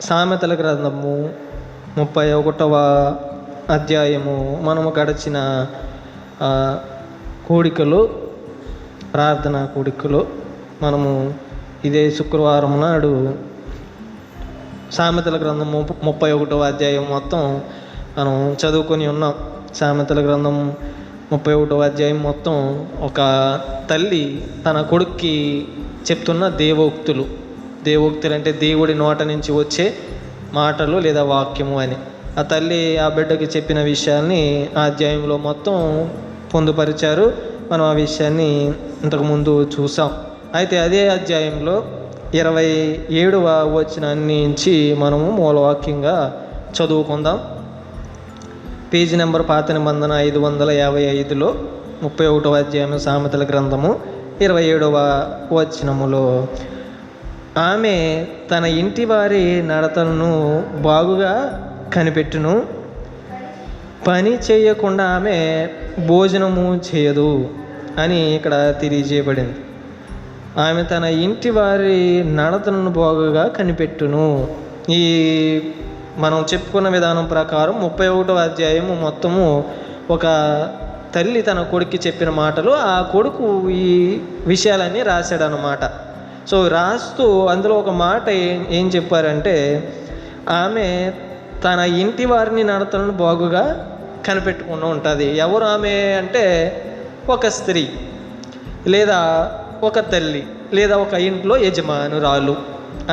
సామెతల గ్రంథము 31వ అధ్యాయము. మనము గడిచిన కూడికలో, ప్రార్థనా కూడికలో మనము ఇదే శుక్రవారం నాడు సామెతల గ్రంథము 31వ అధ్యాయం మొత్తం మనం చదువుకొని ఉన్నాం. సామెతల గ్రంథం 31వ అధ్యాయం మొత్తం ఒక తల్లి తన కొడుక్కి చెప్తున్న దేవోక్తులు అంటే దేవుడి నోట నుంచి వచ్చే మాటలు లేదా వాక్యము అని. ఆ తల్లి ఆ బిడ్డకి చెప్పిన విషయాల్ని ఆ అధ్యాయంలో మొత్తం పొందుపరిచారు. మనం ఆ విషయాన్ని ఇంతకుముందు చూసాం. అయితే అదే అధ్యాయంలో 27వ వచనం నుంచి మనము మూలవాక్యంగా చదువుకుందాం. పేజీ నెంబర్ పాత నిబంధన 555లో 31వ అధ్యాయం సామెతల గ్రంథము 27వ వచనములో, ఆమె తన ఇంటి వారి నడతలను బాగుగా కనిపెట్టును, పని చేయకుండా ఆమె భోజనము చేయదు అని ఇక్కడ తెలియజేయబడింది. ఆమె తన ఇంటి వారి నడతలను బాగుగా కనిపెట్టును. ఈ మనం చెప్పుకున్న విధానం ప్రకారం 31వ అధ్యాయము మొత్తము ఒక తల్లి తన కొడుక్కి చెప్పిన మాటలు, ఆ కొడుకు ఈ విషయాలన్నీ రాశాడనమాట. సో రాస్తూ అందులో ఒక మాట ఏం చెప్పారంటే, ఆమె తన ఇంటి వారిని నడతలను బాగుగా కనిపెట్టుకుని ఉంటుంది. ఎవరు ఆమె అంటే ఒక స్త్రీ లేదా ఒక తల్లి లేదా ఒక ఇంట్లో యజమానురాలు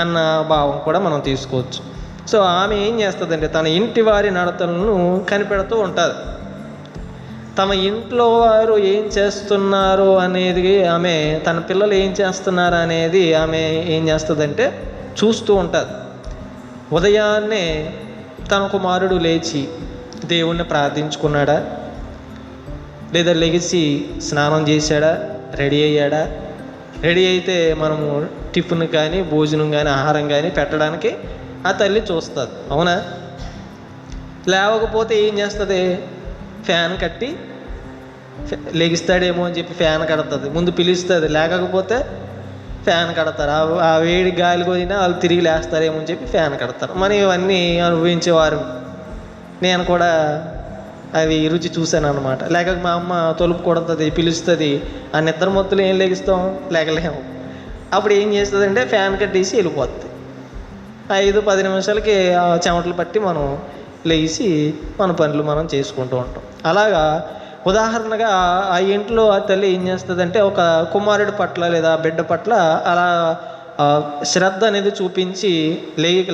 అన్న భావం కూడా మనం తీసుకోవచ్చు. సో ఆమె ఏం చేస్తుందంటే తన ఇంటి వారి నడతలను కనిపెడుతూ ఉంటుంది. తమ ఇంట్లో వారు ఏం చేస్తున్నారు అనేది, ఆమె తన పిల్లలు ఏం చేస్తున్నారు అనేది ఆమె ఏం చేస్తుందంటే చూస్తూ ఉంటుంది. ఉదయాన్నే తన కుమారుడు లేచి దేవుణ్ణి ప్రార్థించుకున్నాడా, లేదా లెగిసి స్నానం చేశాడా, రెడీ అయ్యాడా? రెడీ అయితే మనము టిఫిన్ కానీ భోజనం కానీ ఆహారం కానీ పెట్టడానికి ఆ తల్లి చూస్తుంది, అవునా? లేవకపోతే ఏం చేస్తుంది? ఫ్యాన్ కట్టి లెగిస్తాడేమో అని చెప్పి ఫ్యాన్ కడుతుంది. ముందు పిలుస్తుంది, లేకపోతే ఫ్యాన్ కడతారు. ఆ వేడి గాలి కొదినా వాళ్ళు తిరిగి లేస్తారేమో అని చెప్పి ఫ్యాన్ కడతారు. మనం ఇవన్నీ అనుభవించేవారు. నేను కూడా అవి రుచి చూశాను అనమాట. లేక మా అమ్మ తలుపు కొడుతుంది, పిలుస్తుంది. ఆ నిద్ర మొత్తులు ఏం లెగిస్తాం? లేకలేము. అప్పుడు ఏం చేస్తుందంటే ఫ్యాన్ కట్టేసి వెళ్ళిపోతుంది. 5-10 నిమిషాలకి ఆ చెమటలు పట్టి మనం లేచి మన పనులు మనం చేసుకుంటూ ఉంటాం. అలాగా ఉదాహరణగా ఆ ఇంట్లో ఆ తల్లి ఏం చేస్తుందంటే ఒక కుమారుడి పట్ల లేదా బిడ్డ పట్ల అలా శ్రద్ధ అనేది చూపించి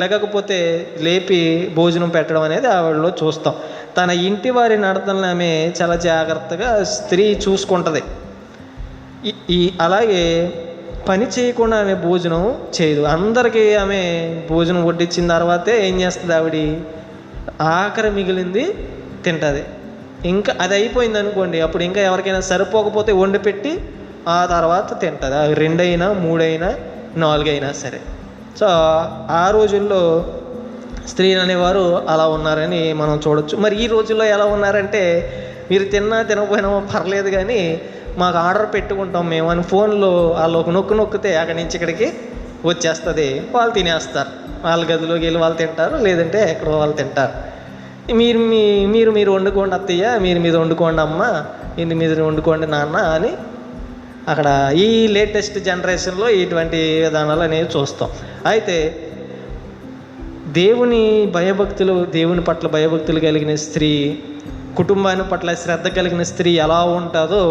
లేకపోతే లేపి భోజనం పెట్టడం అనేది ఆవిడలో చూస్తాం. తన ఇంటి వారి నడతలను ఆమె చాలా జాగ్రత్తగా స్త్రీ చూసుకుంటుంది. అలాగే పని చేయకుండా ఆమె భోజనం చేయదు. అందరికీ ఆమె భోజనం వడ్డించిన తర్వాతే ఏం చేస్తుంది? ఆవిడ ఆఖరి మిగిలింది తింటుంది. ఇంకా అది అయిపోయింది అనుకోండి, అప్పుడు ఇంకా ఎవరికైనా సరిపోకపోతే వండి పెట్టి ఆ తర్వాత తింటుంది. 2 అయినా 3 అయినా 4 అయినా సరే. సో ఆ రోజుల్లో స్త్రీలు అనేవారు అలా ఉన్నారని మనం చూడొచ్చు. మరి ఈ రోజుల్లో ఎలా ఉన్నారంటే, మీరు తిన్నా తినకపోయినా పర్లేదు కానీ మాకు ఆర్డర్ పెట్టుకుంటాం మేము అని ఫోన్లో వాళ్ళు ఒక నొక్కితే అక్కడి నుంచి ఇక్కడికి వచ్చేస్తుంది. వాళ్ళు తినేస్తారు. వాళ్ళ గదిలోకి వెళ్ళి వాళ్ళు తింటారు, లేదంటే ఎక్కడో వాళ్ళు తింటారు. మీరు వండుకోండి అత్తయ్య, మీరు వండుకోండి అమ్మ, మీరు వండుకోండి నాన్న అని అక్కడ ఈ లేటెస్ట్ జనరేషన్లో ఇటువంటి విధానాలు అనేవి చూస్తాం. అయితే దేవుని పట్ల భయభక్తులు కలిగిన స్త్రీ, కుటుంబాన్ని పట్ల శ్రద్ధ కలిగిన స్త్రీ ఎలా ఉంటుందో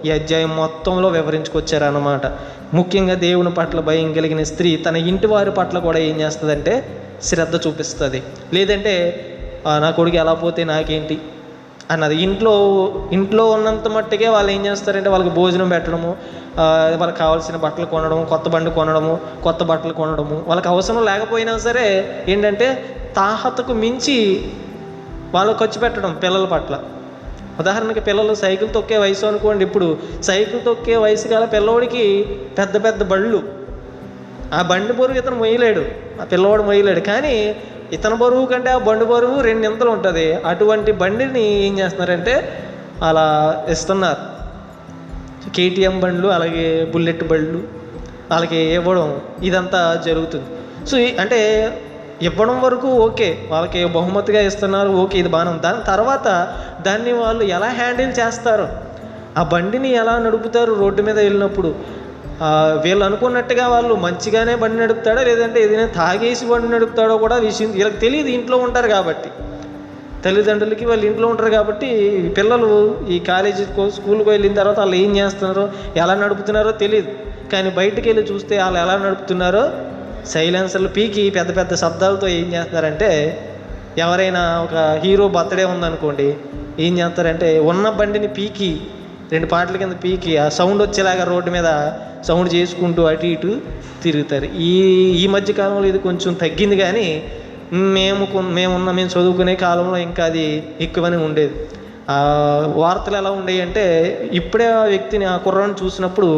ఈ అధ్యాయం మొత్తంలో వివరించుకొచ్చారన్నమాట. ముఖ్యంగా దేవుని పట్ల భయం కలిగిన స్త్రీ తన ఇంటి వారి పట్ల కూడా ఏం చేస్తుందంటే శ్రద్ధ చూపిస్తుంది. లేదంటే నా కొడుకు ఎలా పోతే నాకేంటి అన్నది. ఇంట్లో ఉన్నంత మట్టుకే వాళ్ళు ఏం చేస్తారంటే వాళ్ళకి భోజనం పెట్టడము, వాళ్ళకి కావాల్సిన బట్టలు కొనడము, కొత్త బండి కొనడము, కొత్త బట్టలు కొనడము, వాళ్ళకి అవసరం లేకపోయినా సరే ఏంటంటే తాహతకు మించి వాళ్ళు ఖర్చు పెట్టడం పిల్లల పట్ల. ఉదాహరణకి పిల్లలు సైకిల్ తొక్కే వయసు అనుకోండి. ఇప్పుడు సైకిల్ తొక్కే వయసు గల పిల్లవాడికి పెద్ద పెద్ద బళ్ళు, ఆ బండి బరువు ఇతను మొయ్యలేడు, ఆ పిల్లవాడు మొయ్యలేడు. కానీ ఇతని బరువు కంటే ఆ బండి బరువు 2 ఇంతలు ఉంటుంది. అటువంటి బండిని ఏం చేస్తున్నారంటే అలా ఇస్తున్నారు. కేటీఎం బండ్లు, అలాగే బుల్లెట్ బండ్లు వాళ్ళకి ఇవ్వడం, ఇదంతా జరుగుతుంది. సో అంటే ఇవ్వడం వరకు ఓకే, వాళ్ళకి బహుమతిగా ఇస్తున్నారు, ఓకే, ఇది బాగానే ఉంది. దాని తర్వాత దాన్ని వాళ్ళు ఎలా హ్యాండిల్ చేస్తారు, ఆ బండిని ఎలా నడుపుతారు రోడ్డు మీద వెళ్ళినప్పుడు, వీళ్ళు అనుకున్నట్టుగా వాళ్ళు మంచిగానే బండి నడుపుతాడో లేదంటే ఏదైనా తాగేసి బండి నడుపుతాడో కూడా విషయం వీళ్ళకి తెలియదు. ఇంట్లో ఉంటారు కాబట్టి, తల్లిదండ్రులకి వాళ్ళు ఇంట్లో ఉంటారు కాబట్టి, పిల్లలు ఈ కాలేజీ స్కూల్కి వెళ్ళిన తర్వాత వాళ్ళు ఏం చేస్తున్నారో ఎలా నడుపుతున్నారో తెలియదు. కానీ బయటికి వెళ్ళి చూస్తే వాళ్ళు ఎలా నడుపుతున్నారో సైలెన్సర్లు పీకి పెద్ద పెద్ద శబ్దాలతో ఏం చేస్తారంటే, ఎవరైనా ఒక హీరో బర్త్డే ఉందనుకోండి, ఏం చేస్తారంటే ఉన్న బండిని పీకి 2 పాటల కింద పీకి ఆ సౌండ్ వచ్చేలాగా రోడ్డు మీద సౌండ్ చేసుకుంటూ అటు ఇటు తిరుగుతారు. ఈ మధ్య కాలంలో ఇది కొంచెం తగ్గింది, కానీ మేము చదువుకునే కాలంలో ఇంకా అది ఎక్కువనే ఉండేది. వార్తలు ఎలా ఉండేవి అంటే, ఇప్పుడే ఆ వ్యక్తిని, ఆ కుర్రోడిని చూసినప్పుడు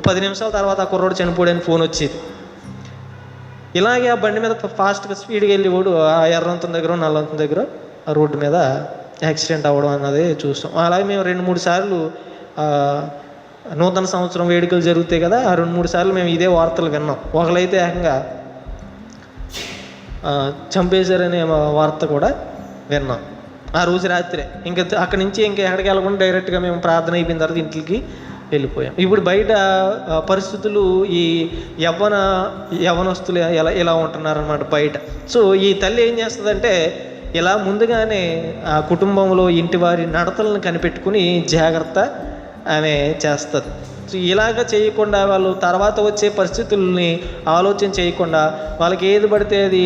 10 నిమిషాల తర్వాత ఆ కుర్రోడు చనిపోయాడని ఫోన్ వచ్చేది. ఇలాగే ఆ బండి మీద ఫాస్ట్గా స్పీడ్గా వెళ్ళేవాడు ఆ ఎర్రంతం దగ్గర నల్లంతం దగ్గర ఆ రోడ్డు మీద యాక్సిడెంట్ అవ్వడం అన్నది చూస్తాం. అలాగే మేము 2-3 సార్లు నూతన సంవత్సరం వేడుకలు జరుగుతాయి కదా, ఆ 2-3 సార్లు మేము ఇదే వార్తలు విన్నాం. ఒకరైతే ఏకంగా చంపేశారనే వార్త కూడా విన్నాం ఆ రోజు రాత్రే. ఇంకా అక్కడి నుంచి ఎక్కడికి వెళ్ళకుండా డైరెక్ట్గా మేము ప్రార్థన అయిపోయిన తర్వాత ఇంటికి వెళ్ళిపోయాం. ఇప్పుడు బయట పరిస్థితులు ఈ యవ్వనస్తులు ఇలా ఉంటున్నారన్నమాట బయట. సో ఈ తల్లి ఏం చేస్తుందంటే, ఇలా ముందుగానే ఆ కుటుంబంలో ఇంటి వారి నడతలను కనిపెట్టుకుని జాగ్రత్త ఆమె చేస్తుంది. సో ఇలాగ చేయకుండా వాళ్ళు తర్వాత వచ్చే పరిస్థితుల్ని ఆలోచన చేయకుండా వాళ్ళకి ఏది పడితే అది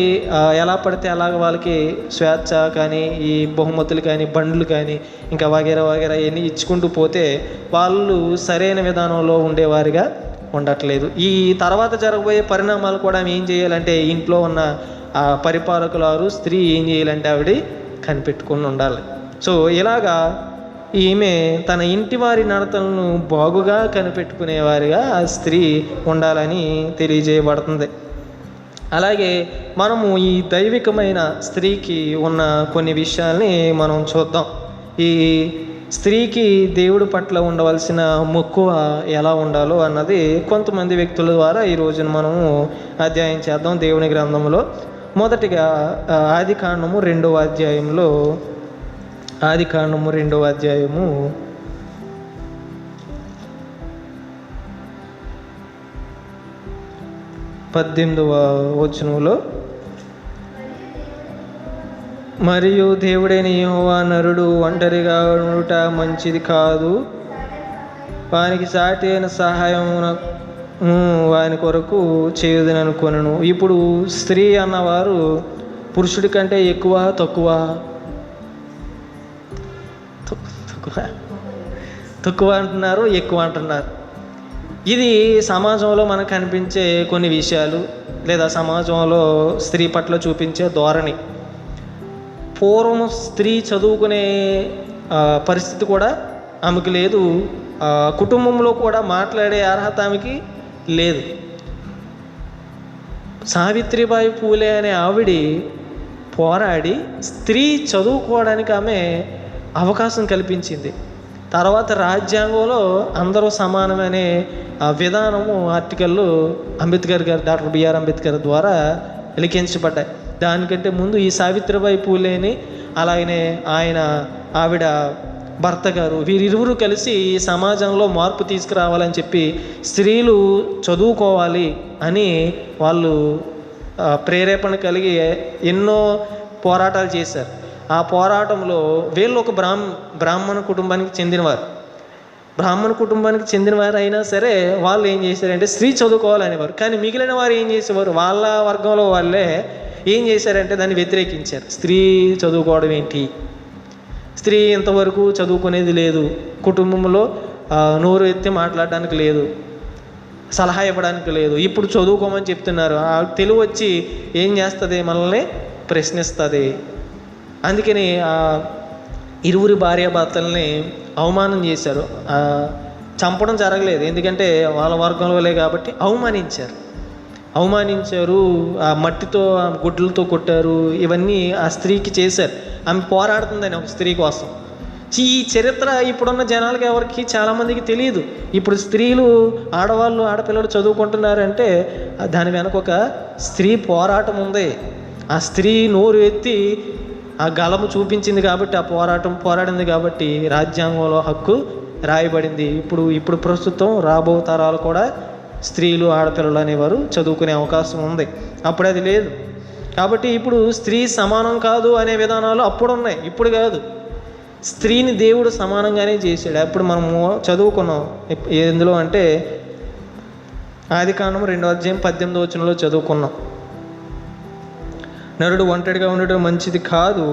ఎలా పడితే అలాగ వాళ్ళకి స్వేచ్ఛ కానీ, ఈ బహుమతులు కానీ, బండ్లు కానీ, ఇంకా వగేరా ఇవన్నీ ఇచ్చుకుంటూ పోతే వాళ్ళు సరైన విధానంలో ఉండేవారిగా ఉండట్లేదు. ఈ తర్వాత జరగబోయే పరిణామాలు కూడా ఏం చేయాలంటే, ఇంట్లో ఉన్న పరిపాలకులారు స్త్రీ ఏం చేయాలంటే ఆవిడ కనిపెట్టుకుని ఉండాలి. సో ఇలాగా ఈమె తన ఇంటి వారి నడతలను బాగుగా కనిపెట్టుకునేవారిగా ఆ స్త్రీ ఉండాలని తెలియజేయబడుతుంది. అలాగే మనము ఈ దైవికమైన స్త్రీకి ఉన్న కొన్ని విషయాల్ని మనం చూద్దాం. ఈ స్త్రీకి దేవుడి పట్ల ఉండవలసిన మక్కువ ఎలా ఉండాలో అన్నది కొంతమంది వ్యక్తుల ద్వారా ఈ రోజున మనము అధ్యయనం చేద్దాం దేవుని గ్రంథంలో. మొదటిగా ఆదికాండము 2వ అధ్యాయంలో, ఆదికాండము 2వ అధ్యాయము 18వ వచనంలో, మరియు దేవుడైన యెహోవా నరుడు ఒంటరిగా ఉండుట మంచిది కాదు, వానికి సాటి అయిన సహాయమున వాని కొరకు చేయుదననుకొనెను. ఇప్పుడు స్త్రీ అన్నవారు పురుషుడి కంటే ఎక్కువ తక్కువ అంటున్నారు, ఎక్కువ అంటున్నారు. ఇది సమాజంలో మనకు కనిపించే కొన్ని విషయాలు, లేదా సమాజంలో స్త్రీ పట్ల చూపించే ధోరణి. పూర్వం స్త్రీ చదువుకునే పరిస్థితి కూడా ఆమెకు లేదు, కుటుంబంలో కూడా మాట్లాడే అర్హత ఆమెకి లేదు. సావిత్రిబాయి పూలే అనే ఆవిడ పోరాడి స్త్రీ చదువుకోవడానికి ఆమె అవకాశం కల్పించింది. తర్వాత రాజ్యాంగంలో అందరూ సమానమనే విధానము ఆర్టికల్లు అంబేద్కర్ గారు, డాక్టర్ బిఆర్ అంబేద్కర్ ద్వారా లిఖించబడ్డాయి. దానికంటే ముందు ఈ సావిత్రిబాయి పూలేని, అలాగనే ఆవిడ భర్త గారు, వీరిరువురు కలిసి సమాజంలో మార్పు తీసుకురావాలని చెప్పి స్త్రీలు చదువుకోవాలి అని వాళ్ళు ప్రేరేపణ కలిగి ఎన్నో పోరాటాలు చేశారు. ఆ పోరాటంలో వీళ్ళు ఒక బ్రాహ్మణ కుటుంబానికి చెందినవారు. బ్రాహ్మణ కుటుంబానికి చెందినవారు అయినా సరే వాళ్ళు ఏం చేశారంటే స్త్రీ చదువుకోవాలనేవారు. కానీ మిగిలిన వారు ఏం చేసేవారు, వాళ్ళ వర్గంలో వాళ్ళే ఏం చేశారంటే దాన్ని వ్యతిరేకించారు. స్త్రీ చదువుకోవడం ఏంటి, స్త్రీ ఇంతవరకు చదువుకునేది లేదు, కుటుంబంలో నోరు ఎత్తి మాట్లాడడానికి లేదు, సలహా ఇవ్వడానికి లేదు, ఇప్పుడు చదువుకోమని చెప్తున్నారు. ఆ తెలివి వచ్చి ఏం చేస్తుంది, మనల్ని ప్రశ్నిస్తుంది. అందుకని ఇరువురి భార్యాభర్తల్ని అవమానం చేశారు. చంపడం జరగలేదు, ఎందుకంటే వాళ్ళ వర్గంలోలే కాబట్టి అవమానించారు. ఆ మట్టితో గుడ్లతో కొట్టారు. ఇవన్నీ ఆ స్త్రీకి చేశారు. ఆమె పోరాడుతుందని ఒక స్త్రీ కోసం. ఈ చరిత్ర ఇప్పుడున్న జనాలకి ఎవరికి చాలామందికి తెలియదు. ఇప్పుడు స్త్రీలు, ఆడపిల్లలు చదువుకుంటున్నారంటే దాని వెనక ఒక స్త్రీ పోరాటం ఉంది. ఆ స్త్రీ నోరు ఎత్తి ఆ గలము చూపించింది కాబట్టి, ఆ పోరాడింది కాబట్టి రాజ్యాంగంలో హక్కు రాయబడింది. ఇప్పుడు ప్రస్తుతం రాబో తరాలు కూడా స్త్రీలు ఆడపిల్లలు అనేవారు చదువుకునే అవకాశం ఉంది. అప్పుడు అది లేదు. కాబట్టి ఇప్పుడు స్త్రీ సమానం కాదు అనే విధానాలు అప్పుడు ఉన్నాయి, ఇప్పుడు కాదు. స్త్రీని దేవుడు సమానంగానే చేశాడు. అప్పుడు మనము చదువుకున్నాం. ఎందులో అంటే ఆదికాండం 2:18 చదువుకున్నాం. నరుడు ఒంటరిగా ఉండడం మంచిది కాదు,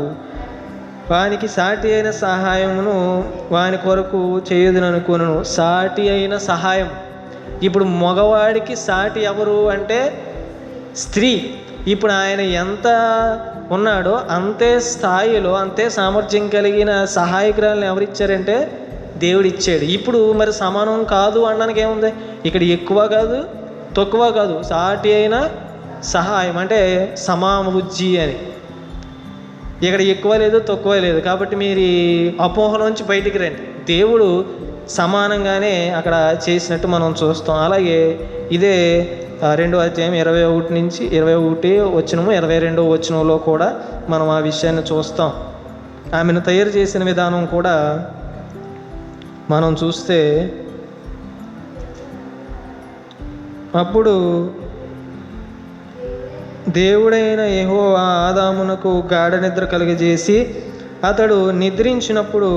వానికి సాటి అయిన సహాయమును వాని కొరకు చేయదుననుకొను. సాటి అయిన సహాయం. ఇప్పుడు మగవాడికి సాటి ఎవరు అంటే స్త్రీ. ఇప్పుడు ఆయన ఎంత ఉన్నాడో అంతే స్థాయిలో, అంతే సామర్థ్యం కలిగిన సహాయకురాలను ఎవరిచ్చారంటే దేవుడు ఇచ్చాడు. ఇప్పుడు మరి సమానం కాదు అనడానికి ఏముంది? ఇక్కడ ఎక్కువ కాదు, తక్కువ కాదు, సాటి అయిన సహాయం అంటే సమాబుజ్జి అని. ఇక్కడ ఎక్కువ లేదు, తక్కువ లేదు. కాబట్టి మీరు అపోహలోంచి బయటికి రండి. దేవుడు సమానంగానే అక్కడ చేసినట్టు మనం చూస్తాం. అలాగే ఇదే 2వ అధ్యాయం 21 22 వచనంలో కూడా మనం ఆ విషయాన్ని చూస్తాం. ఆమెను తయారు చేసిన విధానం కూడా మనం చూస్తే, అప్పుడు దేవుడైన యెహోవా ఆదామునకు గాఢ నిద్ర కలుగజేసి అతడు నిద్రించినప్పుడు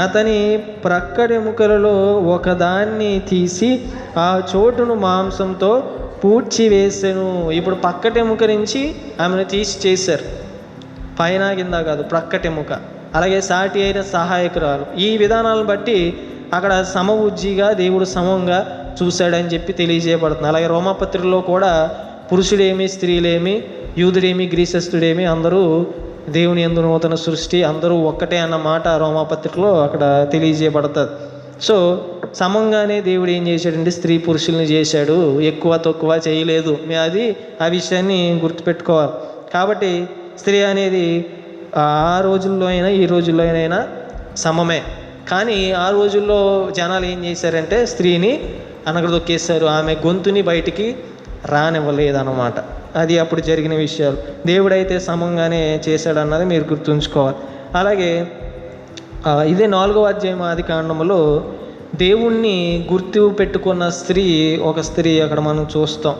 అతని ప్రక్కడెముకలలో ఒకదాన్ని తీసి ఆ చోటును మాంసంతో పూడ్చివేసెను. ఇప్పుడు పక్కటెముక నుంచి ఆమెను తీసి చేశారు. పైన కింద కాదు, ప్రక్కటెముక. అలాగే సాటి అయిన సహాయకురాలు. ఈ విధానాలను బట్టి అక్కడ సమబుజ్జిగా దేవుడు సమంగా చూశాడని చెప్పి తెలియజేయబడుతుంది. అలాగే రోమాపత్రికలో కూడా పురుషుడేమి, స్త్రీలేమి, యూదుడేమి, గ్రీసస్తుడేమి అందరూ దేవుని యందు నూతన సృష్టి, అందరూ ఒక్కటే అన్న మాట రోమాపత్రికలో అక్కడ తెలియజేయబడుతుంది. సో సమంగానే దేవుడు ఏం చేశాడంటే స్త్రీ పురుషుల్ని చేశాడు, ఎక్కువ తక్కువ చేయలేదు. అది ఆ విషయాన్ని గుర్తుపెట్టుకోవాలి. కాబట్టి స్త్రీ అనేది ఆ రోజుల్లో అయినా ఈ రోజుల్లో అయినా సమమే. కానీ ఆ రోజుల్లో జనాలు ఏం చేశారంటే స్త్రీని అనగదొక్కేశారు, ఆమె గొంతుని బయటికి రానివ్వలేదన్నమాట. అది అప్పుడు జరిగిన విషయాలు. దేవుడైతే సమంగానే చేశాడన్నది మీరు గుర్తుంచుకోవాలి. అలాగే ఇదే 4వ అధ్యాయం ఆదికాండములో దేవుణ్ణి గుర్తు పెట్టుకున్న స్త్రీ, ఒక స్త్రీ అక్కడ మనం చూస్తాం.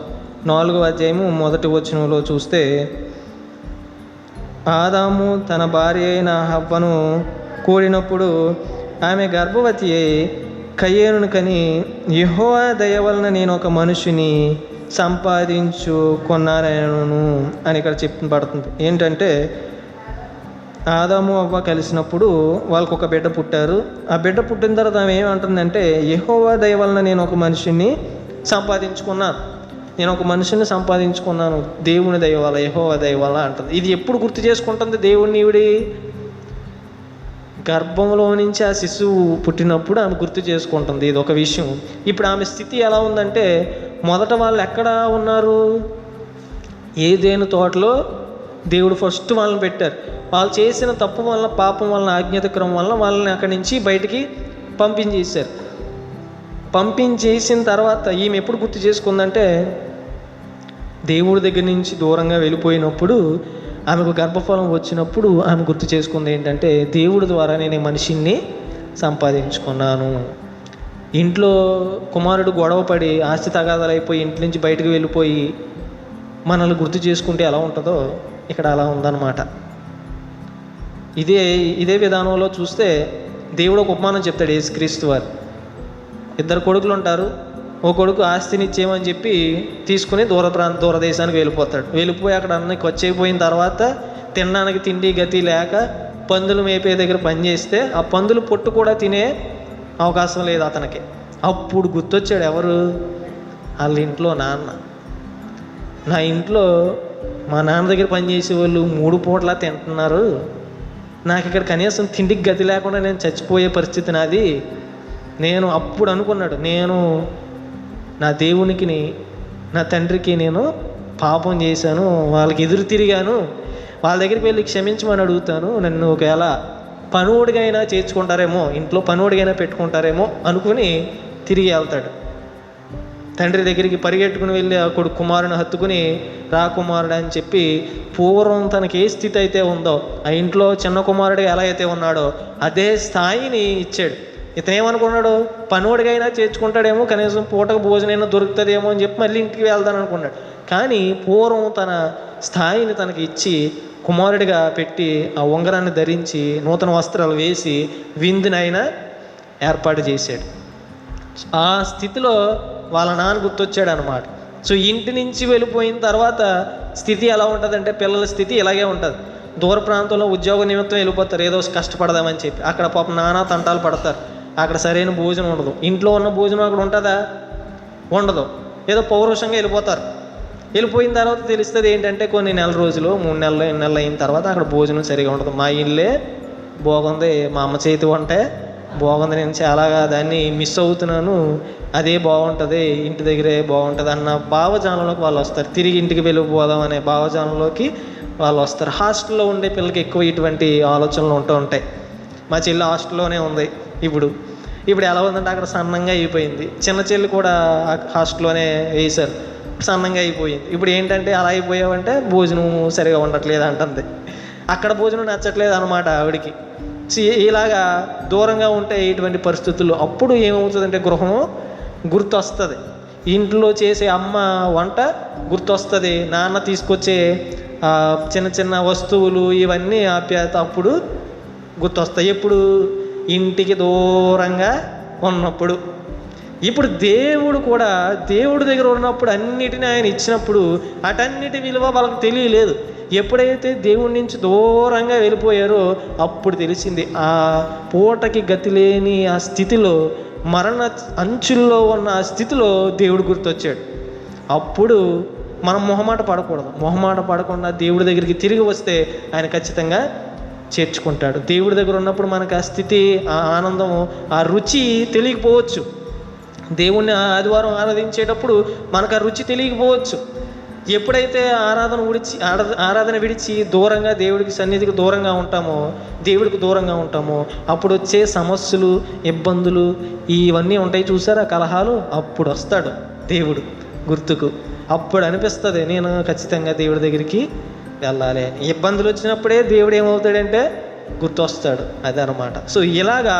4వ అధ్యాయము 1వ వచనంలో చూస్తే, ఆదాము తన భార్య అయిన హవ్వను కూడినప్పుడు ఆమె గర్భవతి అయి కయ్యేనును కని, యెహోవా దయ వలన నేను ఒక మనిషిని సంపాదించుకున్నాను అని ఇక్కడ చెప్పబడుతుంది. ఏంటంటే ఆదాము అవ్వ కలిసినప్పుడు వాళ్ళకు ఒక బిడ్డ పుట్టారు. ఆ బిడ్డ పుట్టిన తర్వాత ఆమె ఏమంటుందంటే, యెహోవా దయ వలన నేను ఒక మనిషిని సంపాదించుకున్నాను, దేవుని దయ వల్ల, యెహోవా దయ వల్ల అంటుంది. ఇది ఎప్పుడు గుర్తు చేసుకుంటుంది దేవుడిని? ఈవిడి గర్భంలో నుంచి ఆ శిశువు పుట్టినప్పుడు ఆమె గుర్తు చేసుకుంటుంది. ఇది ఒక విషయం. ఇప్పుడు ఆమె స్థితి ఎలా ఉందంటే, మొదట వాళ్ళు ఎక్కడ ఉన్నారు? ఏదైనా తోటలో దేవుడు ఫస్ట్ వాళ్ళని పెట్టారు. వాళ్ళు చేసిన తప్పు వల్ల, పాపం వలన, ఆజ్ఞాతిక్రమం వల్ల వాళ్ళని అక్కడి నుంచి బయటికి పంపించేశారు. పంపించేసిన తర్వాత ఈమె ఎప్పుడు గుర్తు చేసుకుందంటే, దేవుడి దగ్గర నుంచి దూరంగా వెళ్ళిపోయినప్పుడు, ఆమెకు గర్భఫలం వచ్చినప్పుడు ఆమె గుర్తు చేసుకుంది ఏంటంటే, దేవుడి ద్వారా నేను మనిషిని సంపాదించుకున్నాను. ఇంట్లో కుమారుడు గొడవపడి ఆస్తి తగాదాలు అయిపోయి ఇంటి నుంచి బయటకు వెళ్ళిపోయి మనల్ని గుర్తు చేసుకుంటే ఎలా ఉంటుందో ఇక్కడ అలా ఉందన్నమాట. ఇదే విధానంలో చూస్తే దేవుడు ఒక ఉపమానం చెప్తాడు యేసుక్రీస్తు వారు. 2 కొడుకులు ఉంటారు. ఓ కొడుకు ఆస్తిని ఇచ్చేయమని చెప్పి తీసుకుని దూరదేశానికి వెళ్ళిపోయి అక్కడ అన్నీ ఖర్చయిపోయిన తర్వాత తినడానికి తిండి గతి లేక పందులు మేపే దగ్గర పనిచేస్తే ఆ పందులు పొట్టు కూడా తినే అవకాశం లేదు అతనికి. అప్పుడు గుర్తొచ్చాడు ఎవరు? వాళ్ళ ఇంట్లో నాన్న. నా ఇంట్లో మా నాన్న దగ్గర పనిచేసే వాళ్ళు 3 పూటలా తింటున్నారు, నాకు ఇక్కడ కనీసం తిండికి గతి లేకుండా నేను చచ్చిపోయే పరిస్థితి నాది. నేను అప్పుడు అనుకున్నాడు, నేను నా దేవునికి, నా తండ్రికి నేను పాపం చేశాను, వాళ్ళకి ఎదురు తిరిగాను, వాళ్ళ దగ్గరికి వెళ్ళి క్షమించమని అడుగుతాను, నన్ను ఒకవేళ పనుడిగైనా చేర్చుకుంటారేమో, ఇంట్లో పనుడిగైనా పెట్టుకుంటారేమో అనుకుని తిరిగి వెళ్తాడు. తండ్రి దగ్గరికి పరిగెట్టుకుని వెళ్ళి ఆ కుమారుని హత్తుకుని రా కుమారుడు అని చెప్పి పూర్వం తనకి ఏ స్థితి అయితే ఉందో, ఆ ఇంట్లో చిన్న కుమారుడు ఎలా అయితే ఉన్నాడో అదే స్థాయిని ఇచ్చాడు. ఇతను ఏమనుకున్నాడు, పనుడికైనా చేర్చుకుంటాడేమో, కనీసం పూటకు భోజనైనా దొరుకుతుందేమో అని చెప్పి మళ్ళీ ఇంటికి వెళ్దాను అనుకున్నాడు. కానీ పూర్వం తన స్థాయిని తనకి ఇచ్చి కుమారుడిగా పెట్టి ఆ ఉంగరాన్ని ధరించి నూతన వస్త్రాలు వేసి విందునైనా ఏర్పాటు చేశాడు. ఆ స్థితిలో వాళ్ళ నాన్న గుర్తొచ్చాడు అనమాట. సో ఇంటి నుంచి వెళ్ళిపోయిన తర్వాత స్థితి ఎలా ఉంటుందంటే, పిల్లల స్థితి ఇలాగే ఉంటుంది. దూర ప్రాంతంలో ఉద్యోగ నిమిత్తం వెళ్ళిపోతారు, ఏదో కష్టపడదామని చెప్పి. అక్కడ పాపం నానా తంటాలు పడతారు, అక్కడ సరైన భోజనం ఉండదు. ఇంట్లో ఉన్న భోజనం అక్కడ ఉంటుందా? ఉండదు. ఏదో పౌరుషంగా వెళ్ళిపోతారు. వెళ్ళిపోయిన తర్వాత తెలుస్తుంది ఏంటంటే, కొన్ని నెల రోజులు 3 నెలలు 8 నెలలు అయిన తర్వాత అక్కడ భోజనం సరిగా ఉండదు. మా ఇల్లే బాగుంది, మా అమ్మ చేతి వంటే బాగుంది, నేను చాలా దాన్ని మిస్ అవుతున్నాను, అదే బాగుంటుంది, ఇంటి దగ్గరే బాగుంటుంది అన్న భావజాలంలోకి వాళ్ళు వస్తారు. తిరిగి ఇంటికి వెళ్ళిపోదాం అనే భావజాలంలోకి వాళ్ళు వస్తారు. హాస్టల్లో ఉండే పిల్లలకి ఎక్కువ ఇటువంటి ఆలోచనలు ఉంటూ ఉంటాయి. మా చెల్లి హాస్టల్లోనే ఉంది. ఇప్పుడు ఎలా ఉందంటే అక్కడ సన్నంగా అయిపోయింది. చిన్న చెల్లి కూడా హాస్టల్లోనే వేశారు, సన్నంగా అయిపోయింది. ఇప్పుడు ఏంటంటే అలా అయిపోయావంటే భోజనం సరిగా ఉండట్లేదు అంటుంది. అక్కడ భోజనం నచ్చట్లేదు అనమాట ఆవిడికి. ఇలాగా దూరంగా ఉంటే ఇటువంటి పరిస్థితుల్లో అప్పుడు ఏమవుతుందంటే గృహం గుర్తొస్తుంది. ఇంట్లో చేసే అమ్మ వంట గుర్తొస్తుంది, నాన్న తీసుకొచ్చే చిన్న చిన్న వస్తువులు ఇవన్నీ ఆప్యాయత అప్పుడు గుర్తొస్తాయి. ఎప్పుడు? ఇంటికి దూరంగా ఉన్నప్పుడు. ఇప్పుడు దేవుడు కూడా దేవుడి దగ్గర ఉన్నప్పుడు అన్నిటినీ ఆయన ఇచ్చినప్పుడు అటన్నిటి విలువ వాళ్ళకి తెలియలేదు. ఎప్పుడైతే దేవుడి నుంచి దూరంగా వెళ్ళిపోయారో అప్పుడు తెలిసింది. ఆ పూటకి గతి లేని ఆ స్థితిలో, మరణ అంచుల్లో ఉన్న ఆ స్థితిలో దేవుడు గుర్తొచ్చాడు. అప్పుడు మనం మొహమాట పడకూడదు. మొహమాట పడకుండా దేవుడి దగ్గరికి తిరిగి వస్తే ఆయన ఖచ్చితంగా చేర్చుకుంటాడు. దేవుడి దగ్గర ఉన్నప్పుడు మనకు ఆ స్థితి, ఆ ఆనందం, ఆ రుచి తెలియకపోవచ్చు. దేవుణ్ణి ఆదివారం ఆరాధించేటప్పుడు మనకు ఆ రుచి తెలియకపోవచ్చు. ఎప్పుడైతే ఆరాధన విడిచి దూరంగా దేవుడికి సన్నిధికి దూరంగా ఉంటామో, దేవుడికి దూరంగా ఉంటామో, అప్పుడు వచ్చే సమస్యలు, ఇబ్బందులు ఇవన్నీ ఉంటాయి చూసారా, కలహాలు. అప్పుడు వస్తాడు దేవుడు గుర్తుకు. అప్పుడు అనిపిస్తుంది నేను ఖచ్చితంగా దేవుడి దగ్గరికి వెళ్ళాలి. ఇబ్బందులు వచ్చినప్పుడే దేవుడు ఏమవుతాడంటే గుర్తొస్తాడు. అదనమాట. సో ఇలాగా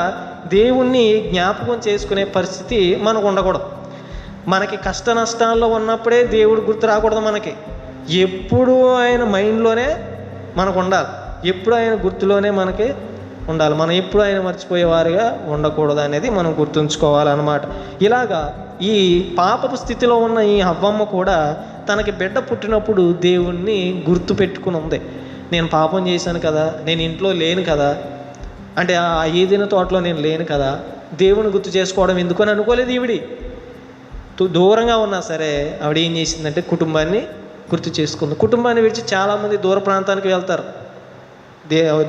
దేవుణ్ణి జ్ఞాపకం చేసుకునే పరిస్థితి మనకు ఉండకూడదు. మనకి కష్ట నష్టాల్లో ఉన్నప్పుడే దేవుడు గుర్తు రాకూడదు. మనకి ఎప్పుడు ఆయన మైండ్లోనే మనకు ఉండాలి, ఎప్పుడు ఆయన గుర్తులోనే మనకి ఉండాలి. మనం ఎప్పుడు ఆయన మర్చిపోయేవారుగా ఉండకూడదు అనేది మనం గుర్తుంచుకోవాలన్నమాట. ఇలాగా ఈ పాపపు స్థితిలో ఉన్న ఈ హవ్వమ్మ కూడా తనకి బిడ్డ పుట్టినప్పుడు దేవుణ్ణి గుర్తు పెట్టుకుని ఉంది. నేను పాపం చేశాను కదా, నేను ఇంట్లో లేను కదా, అంటే ఆ ఏదైనా తోటలో నేను లేను కదా, దేవుని గుర్తు చేసుకోవడం ఎందుకు అని అనుకోలేదు ఈవిడి. దూరంగా ఉన్నా సరే ఆవిడ ఏం చేసిందంటే కుటుంబాన్ని గుర్తు చేసుకుంది. కుటుంబాన్ని విడిచి చాలామంది దూర ప్రాంతానికి వెళ్తారు.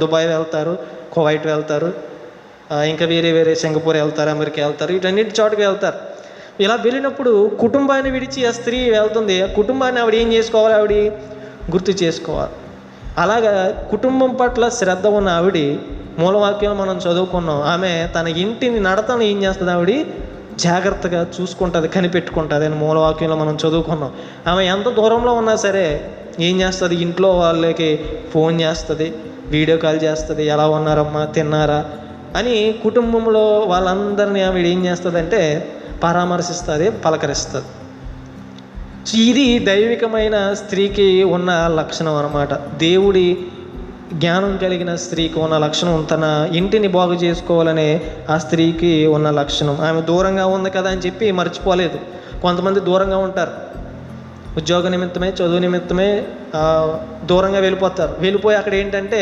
దుబాయ్ వెళ్తారు, కువైట్ వెళ్తారు, ఇంకా వేరే సింగపూర్ వెళ్తారు, అమెరికా వెళ్తారు, వీటన్నిటి చోటుకి వెళ్తారు. ఇలా వెళ్ళినప్పుడు కుటుంబాన్ని విడిచి ఆ స్త్రీ వెళ్తుంది. ఆ కుటుంబాన్ని ఆవిడ ఏం చేసుకోవాలి? ఆవిడ గుర్తు చేసుకోవాలి. అలాగా కుటుంబం పట్ల శ్రద్ధ ఉన్న ఆవిడ, మూలవాక్యం మనం చదువుకున్నాం, ఆమె తన ఇంటిని నడతను ఏం చేస్తుంది? ఆవిడ జాగ్రత్తగా చూసుకుంటుంది, కనిపెట్టుకుంటుంది అని మూలవాక్యంలో మనం చదువుకున్నాం. ఆమె ఎంత దూరంలో ఉన్నా సరే ఏం చేస్తుంది? ఇంట్లో వాళ్ళకి ఫోన్ చేస్తుంది, వీడియో కాల్ చేస్తుంది, ఎలా ఉన్నారమ్మా, తిన్నారా అని కుటుంబంలో వాళ్ళందరినీ ఆవిడ ఏం చేస్తుందంటే పరామర్శిస్తుంది, పలకరిస్తుంది. ఇది దైవికమైన స్త్రీకి ఉన్న లక్షణం అన్నమాట. దేవుడి జ్ఞానం కలిగిన స్త్రీకి ఉన్న లక్షణం, తన ఇంటిని బాగు చేసుకోవాలనే ఆ స్త్రీకి ఉన్న లక్షణం. ఆమె దూరంగా ఉంది కదా అని చెప్పి మర్చిపోలేదు. కొంతమంది దూరంగా ఉంటారు, ఉద్యోగ నిమిత్తమే, చదువు నిమిత్తమే దూరంగా వెళ్ళిపోతారు. వెళ్ళిపోయి అక్కడ ఏంటంటే